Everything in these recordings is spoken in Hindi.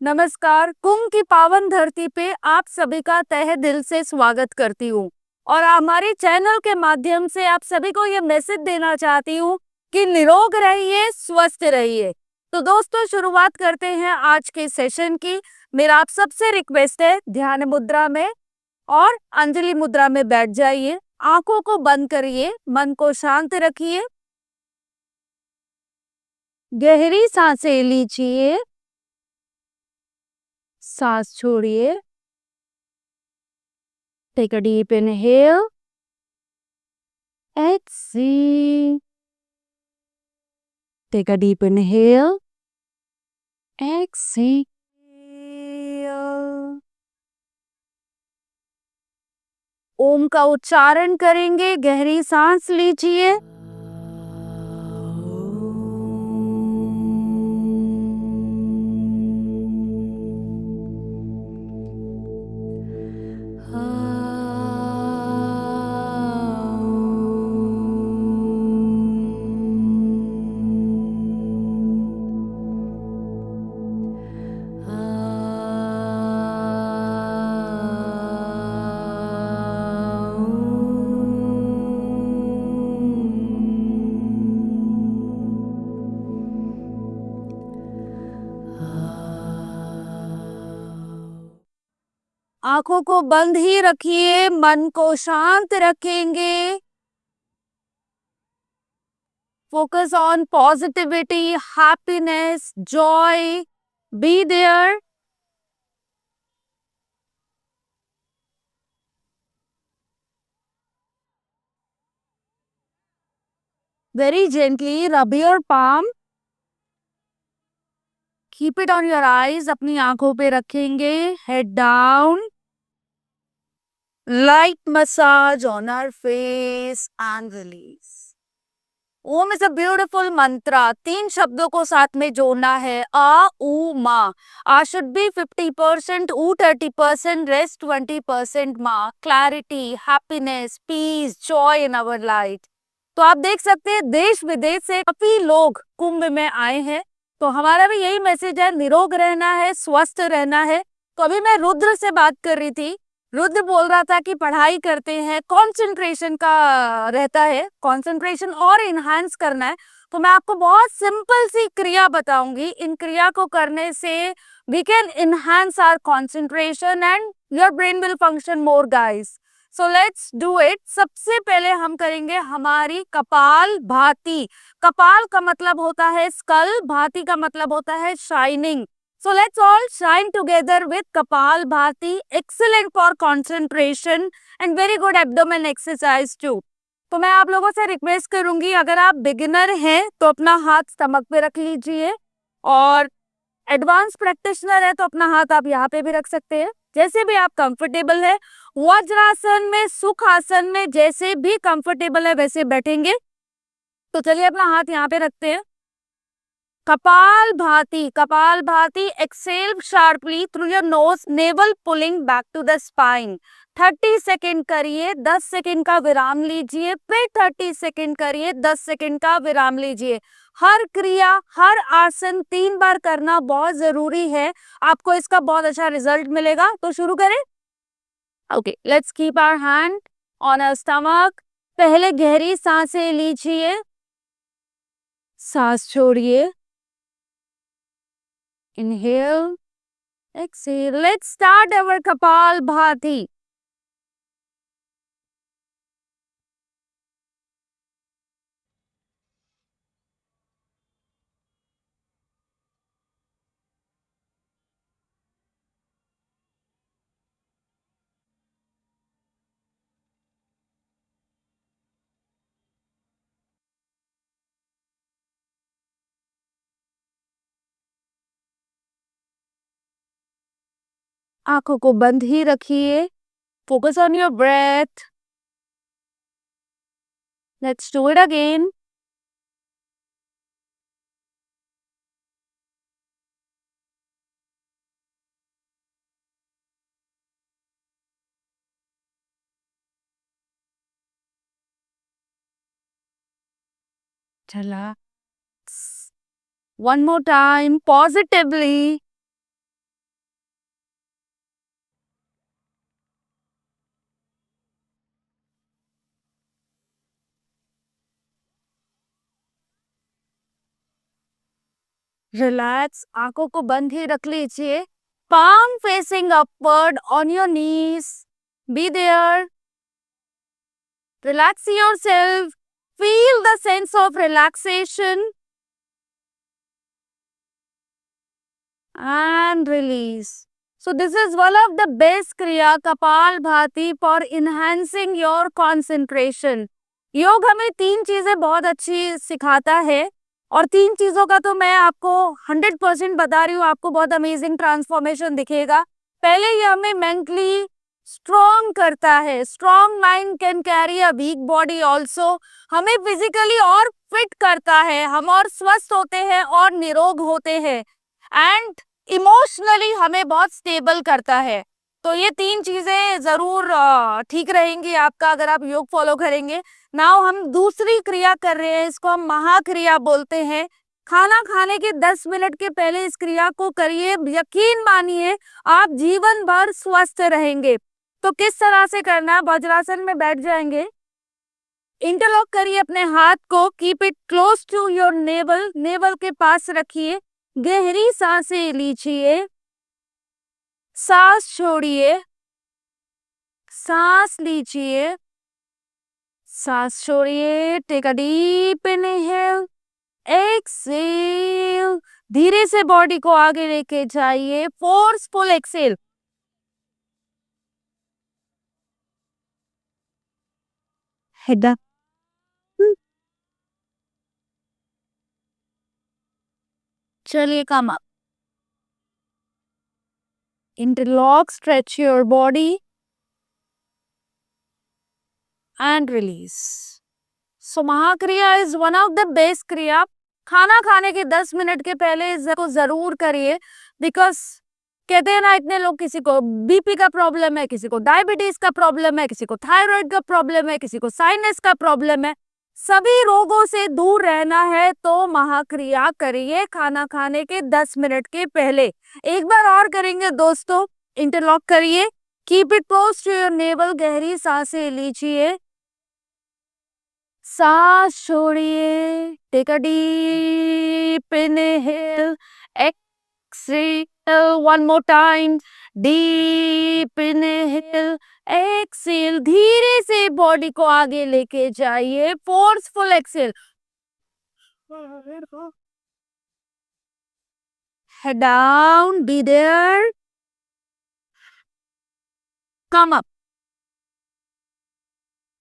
नमस्कार। कुंभ की पावन धरती पे आप सभी का तहे दिल से स्वागत करती हूँ और हमारे चैनल के माध्यम से आप सभी को ये मैसेज देना चाहती हूँ कि निरोग रहिए, स्वस्थ रहिए। तो दोस्तों, शुरुआत करते हैं आज के सेशन की। मेरा आप सबसे रिक्वेस्ट है, ध्यान मुद्रा में और अंजलि मुद्रा में बैठ जाइए। आंखों को बंद करिए, मन को शांत रखिए, गहरी सांसें लीजिए, सांस छोड़िए। Take a deep inhale, exhale. Take a deep inhale, exhale. ओम का उच्चारण करेंगे, गहरी सांस लीजिए। आंखों को बंद ही रखिए, मन को शांत रखेंगे। Focus on positivity, happiness, joy. Be there. Very gently rub your palm. Keep it on your eyes. अपनी आंखों पे रखेंगे. Head down. Light massage on our face and release. Om is a beautiful mantra. 3 शब्दों को साथ में जोड़ना है। आ ऊ मा। आ शुड बी 50%, ऊ 30%, रेस्ट 20%। मा, clarity, happiness, peace, joy in our life. तो आप देख सकते हैं, देश विदेश से काफी लोग कुंभ में आए हैं। तो हमारा भी यही मैसेज है, निरोग रहना है, स्वस्थ रहना है। तो अभी मैं रुद्र से बात कर रही थी। रुद्र बोल रहा था कि पढ़ाई करते हैं, कंसंट्रेशन का रहता है, कंसंट्रेशन और इनहांस करना है। तो मैं आपको बहुत सिंपल सी क्रिया बताऊंगी। इन क्रिया को करने से we can enhance our concentration and your brain will function more guys. So let's do it. सबसे पहले हम करेंगे हमारी कपाल भाती। कपाल का मतलब होता है स्कल, भाती का मतलब होता है shining. So let's all shine together with Kapalbhati. Excellent for concentration and very good abdomen exercise too. तो मैं आप लोगों से रिक्वेस्ट करूंगी, अगर आप बिगिनर हैं तो अपना हाथ स्टमक पे रख लीजिए, और एडवांस प्रैक्टिशनर है तो अपना हाथ आप यहाँ पे भी रख सकते हैं, जैसे भी आप कंफर्टेबल है। वज्रासन में, सुख आसन में, जैसे भी कंफर्टेबल है वैसे बैठेंगे। तो चलिए अपना हाथ यहाँ पे रखते हैं। कपाल भाती, kapalbhati. Exhale sharply through your nose, navel pulling back to the spine. 30 second करिए, 10 सेकेंड का विराम लीजिए, फिर 30 सेकेंड करिए, 10 सेकेंड का विराम लीजिए। हर क्रिया, हर आसन 3 बार करना बहुत जरूरी है। आपको इसका बहुत अच्छा रिजल्ट मिलेगा। तो शुरू करें। Okay, let's keep our hand on our stomach. पहले गहरी सांसें लीजिए, सांस छोड़िए। Inhale, exhale. Let's start our Kapal Bhati. आंखों को बंद ही रखिए। Focus on your breath. Let's do it again. Relax. One more time, positively. Relax, आंखों को बंद ही रख लीजिए. palm facing upward on your knees. Be there. Relax yourself. Feel the sense of relaxation and release. So this is one of the best Kriya Kapalbhati for enhancing your concentration. योग हमें 3 चीजें बहुत अच्छी सिखाता है और 3 चीजों का तो मैं आपको 100% बता रही हूँ, आपको बहुत अमेजिंग ट्रांसफॉर्मेशन दिखेगा. पहले ये हमें मेंटली स्ट्रॉन्ग करता है. Strong mind can carry a weak body also. हमें फिजिकली और फिट करता है, हम और स्वस्थ होते हैं और निरोग होते हैं. एंड इमोशनली हमें बहुत स्टेबल करता है. तो ये 3 चीजें जरूर ठीक रहेंगी आपका अगर आप योग फॉलो करेंगे. नाउ हम दूसरी क्रिया कर रहे हैं, इसको हम महाक्रिया बोलते हैं. खाना खाने के 10 मिनट के पहले इस क्रिया को करिए. यकीन मानिए आप जीवन भर स्वस्थ रहेंगे. तो किस तरह से करना है? वज्रासन में बैठ जाएंगे. इंटरलॉक करिए अपने हाथ को. Keep it close to your navel. Navel के पास रखिए. गहरी सांसें लीजिए, सांस छोड़िए, सांस लीजिए, सांस छोड़िए. Take a deep inhale, exhale. धीरे से बॉडी को आगे लेके जाइए. Forceful exhale. Head up. चलिए come up. Interlock, stretch your body and release. So Mahakriya is one of the best क्रिया. खाना खाने के 10 मिनट के पहले इसको जरूर करिए. बिकॉज कहते हैं ना, इतने लोग, किसी को बीपी का प्रॉब्लम है, किसी को डायबिटीज का प्रॉब्लम है, किसी को थायराइड का प्रॉब्लम है, किसी को साइनस का प्रॉब्लम है. सभी रोगों से दूर रहना है तो महाक्रिया करिए खाना खाने के 10 मिनट के पहले. एक बार और करेंगे दोस्तों. इंटरलॉक करिए. Keep it close to your navel. गहरी सांसें लीजिए, सांस छोड़िए. Take a deep inhale, exhale. One more time. Deep inhale, exhale. धीरे से बॉडी को आगे लेके जाइए. Forceful exhale. Head down. Be there. Come up.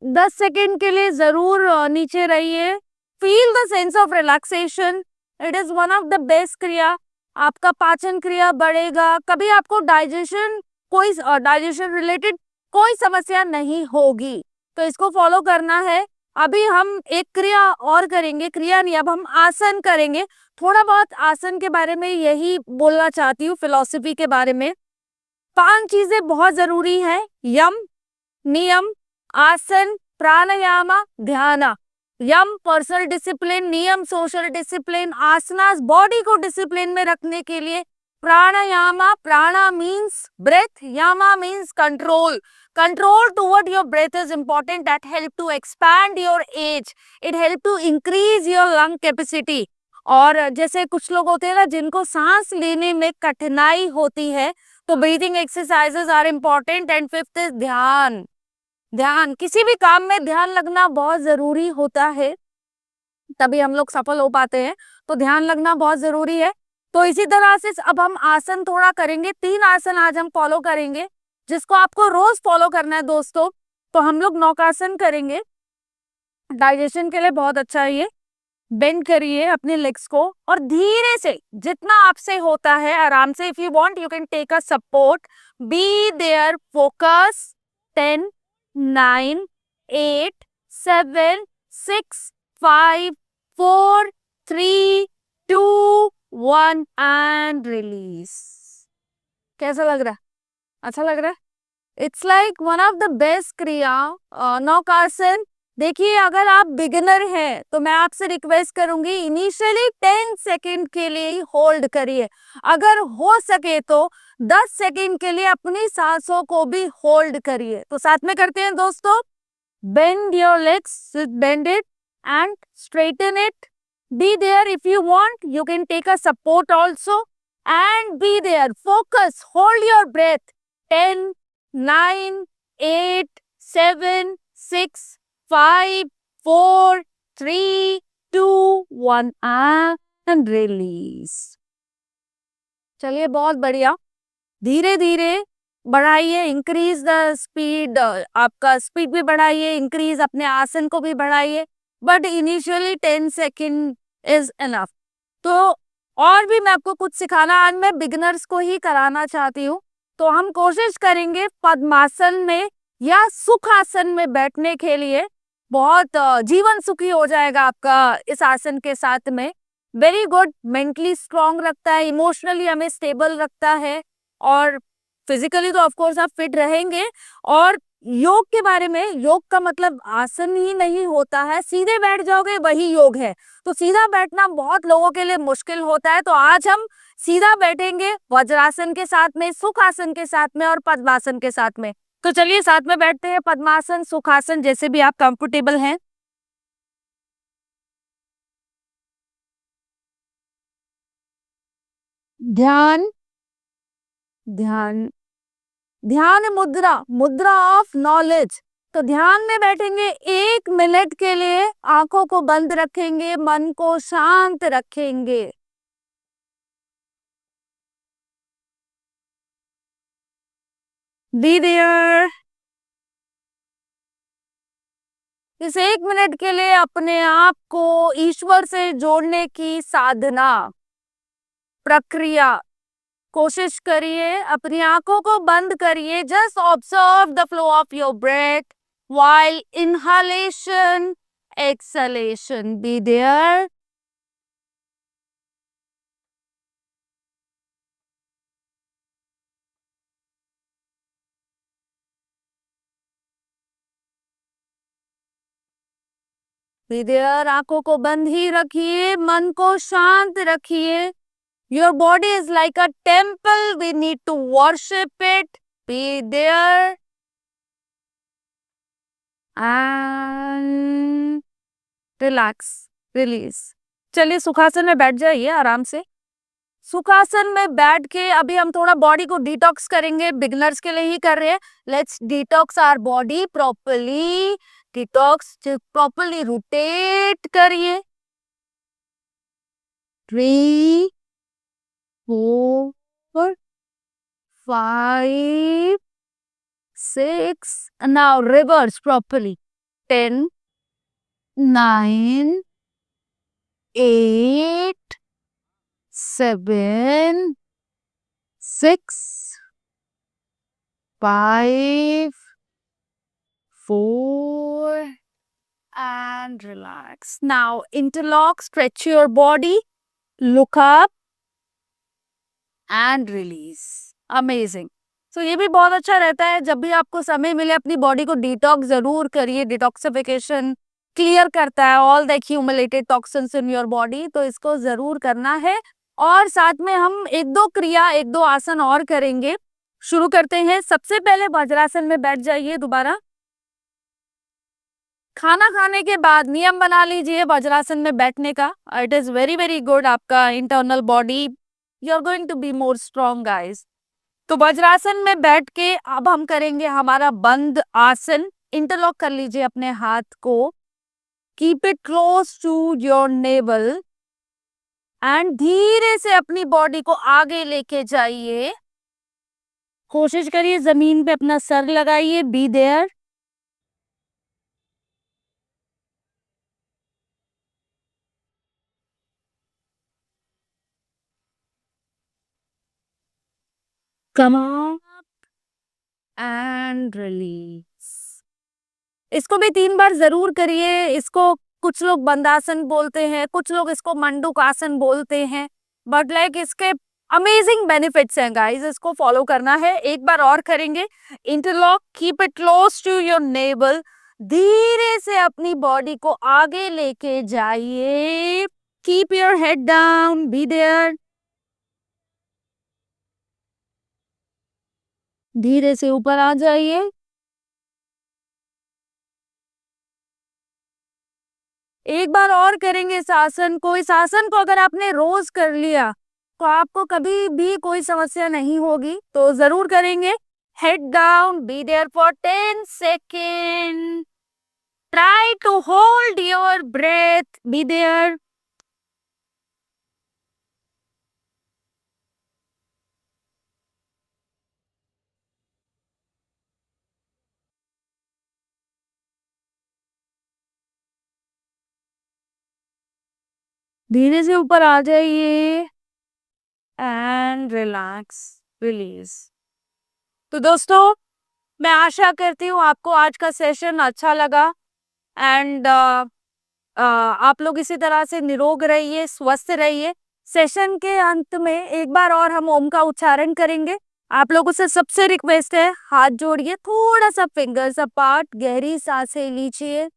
10 second के लिए जरूर नीचे रहिए. Feel the sense of relaxation. It is one of the best क्रिया. आपका पाचन क्रिया बढ़ेगा. कभी आपको डाइजेशन रिलेटेड कोई समस्या नहीं होगी. तो इसको फॉलो करना है. अभी हम एक क्रिया और करेंगे. क्रिया नहीं, अब हम आसन करेंगे. थोड़ा बहुत आसन के बारे में यही बोलना चाहती हूँ, फिलॉसफी के बारे में. 5 चीजें बहुत जरूरी हैं. यम, नियम, आसन, प्राणायाम, ध्यान. Yama personal discipline, niyama social discipline, asanas body को डिसिप्लिन में रखने के लिए, pranayama, prana means breath, yama means control. Control toward your breath is important. That help to expand your age. It help to increase your lung capacity. और जैसे कुछ लोग होते हैं ना जिनको सांस लेने में कठिनाई होती है, तो breathing exercises are important. And 5th is dhyana. ध्यान, किसी भी काम में ध्यान लगना बहुत जरूरी होता है, तभी हम लोग सफल हो पाते हैं. तो ध्यान लगना बहुत जरूरी है. तो इसी तरह से अब हम आसन थोड़ा करेंगे. 3 आसन आज हम फॉलो करेंगे जिसको आपको रोज फॉलो करना है दोस्तों. तो हम लोग नौकासन करेंगे. डाइजेशन के लिए बहुत अच्छा है ये. बेंड करिए अपने लेग्स को और धीरे से जितना आपसे होता है आराम से. If you want you can take a support. Be there. Focus. 10, 9, 8, 7, 6, 5, 4, 3, 2, 1 and release. कैसा लग रहा है? अच्छा लग रहा है? It's like one of the best क्रिया. नौकासन. देखिए, अगर आप बिगिनर हैं तो मैं आपसे रिक्वेस्ट करूंगी इनिशियली 10 सेकेंड के लिए ही होल्ड करिए. अगर हो सके तो 10 सेकेंड के लिए अपनी सांसों को भी होल्ड करिए. तो साथ में करते हैं दोस्तों. Bend your legs, bend it and straighten it. Be there. If you want, you can take a support also and be there. Focus. Hold your breath. 10, 9, 8, 7, 6, 5, 4, 3, 2, 1 and release. चलिए, बहुत बढ़िया. धीरे धीरे बढ़ाइए, इंक्रीज द स्पीड. आपका स्पीड भी बढ़ाइए, इंक्रीज अपने आसन को भी बढ़ाइए, but initially 10 second is enough. तो और भी मैं आपको कुछ सिखाना आज मैं बिगिनर्स को ही कराना चाहती हूँ. तो हम कोशिश करेंगे पद्मासन में या सुखासन में बैठने के लिए. बहुत जीवन सुखी हो जाएगा आपका इस आसन के साथ में. Very good. मेंटली स्ट्रांग रखता है, इमोशनली हमें स्टेबल रखता है, और फिजिकली तो ऑफ कोर्स आप फिट रहेंगे. और योग के बारे में, योग का मतलब आसन ही नहीं होता है, सीधे बैठ जाओगे वही योग है. तो सीधा बैठना बहुत लोगों के लिए मुश्किल होता है. तो आज हम सीधा बैठेंगे वज्रासन के साथ में, सुखासन के साथ में और पद्मासन के साथ में. तो चलिए साथ में बैठते हैं. पद्मासन, सुखासन, जैसे भी आप कंफर्टेबल हैं. ध्यान, ध्यान, ध्यान मुद्रा, मुद्रा ऑफ नॉलेज. तो ध्यान में बैठेंगे 1 मिनट के लिए. आंखों को बंद रखेंगे, मन को शांत रखेंगे. Be there. इस 1 मिनट के लिए अपने आप को ईश्वर से जोड़ने की साधना, प्रक्रिया कोशिश करिए. अपनी आंखों को बंद करिए. Just observe the flow of your breath while inhalation, exhalation. Be there. Be there. आंखों को बंद ही रखिए, मन को शांत रखिए. Your body is like a temple. We need to worship it. Be there. And relax, release. चलिए सुखासन में बैठ जाइए आराम से. सुखासन में बैठ के अभी हम थोड़ा बॉडी को डिटॉक्स करेंगे. बिगिनर्स के लिए ही कर रहे हैं. Let's detox our body properly. Detox properly. Rotate करिए. 3, 4, 5, 6. Now reverse properly. 10, 9, 8, 7, 6, 5, 4, and relax. Now interlock, stretch your body, look up and release. Amazing. तो ये भी बहुत अच्छा रहता है. जब भी आपको समय मिले अपनी बॉडी को डिटॉक्स जरूर करिए. डिटॉक्सिफिकेशन क्लियर करता है all the accumulated toxins in your body. तो इसको जरूर करना है. और साथ में हम एक दो क्रिया, एक दो आसन और करेंगे. शुरू करते हैं. सबसे पहले वज्रासन में बैठ जाइए दोबारा. खाना खाने के बाद नियम बना लीजिए वज्रासन में बैठने का. It is very very good. आपका internal body, you are going to be more strong guys. तो वज्रासन में बैठ के अब हम करेंगे हमारा बंद आसन. इंटरलॉक कर लीजिए अपने हाथ को. Keep it close to your navel and धीरे से अपनी बॉडी को आगे लेके जाइए. कोशिश करिए जमीन पे अपना सर लगाइए. Be there. Come up and release. इसको भी 3 बार जरूर करिए. इसको कुछ लोग बंदासन बोलते हैं, कुछ लोग इसको मंडूक आसन बोलते हैं, बट लाइक इसके अमेजिंग बेनिफिट्स हैं गाइस. इसको फॉलो करना है. एक बार और करेंगे. Interlock, keep it close to your navel. धीरे से अपनी बॉडी को आगे लेके जाइए. Keep your head down. Be there. धीरे से ऊपर आ जाइए. एक बार और करेंगे इस आसन को। इस आसन को अगर आपने रोज कर लिया तो आपको कभी भी कोई समस्या नहीं होगी, तो जरूर करेंगे। Head down, be there for 10 second, try to hold your breath, be there. धीरे से ऊपर आ जाइए एंड रिलैक्स, रिलीज। तो दोस्तों, मैं आशा करती हूँ आपको आज का सेशन अच्छा लगा एंड आप लोग इसी तरह से निरोग रहिए, स्वस्थ रहिए। सेशन के अंत में एक बार और हम ओम का उच्चारण करेंगे। आप लोगों से सबसे रिक्वेस्ट है, हाथ जोड़िए, थोड़ा सा फिंगर्स अपार्ट, गहरी सांसें लीजिए,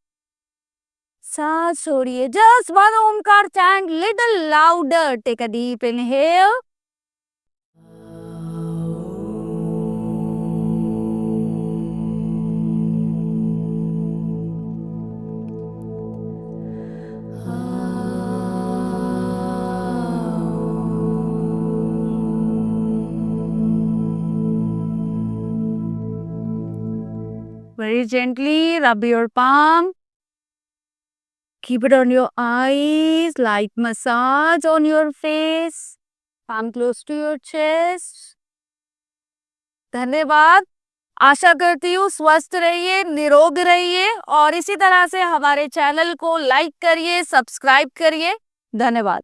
सांस छोड़िए। Just one Omkar chant little louder. Take a deep inhale, very gently rub your palm. Keep it on your eyes, light massage on your face, palm close to your chest. धन्यवाद। आशा करती हूँ स्वस्थ रहिए, निरोग रहिए और इसी तरह से हमारे चैनल को लाइक करिए, सब्सक्राइब करिए। धन्यवाद।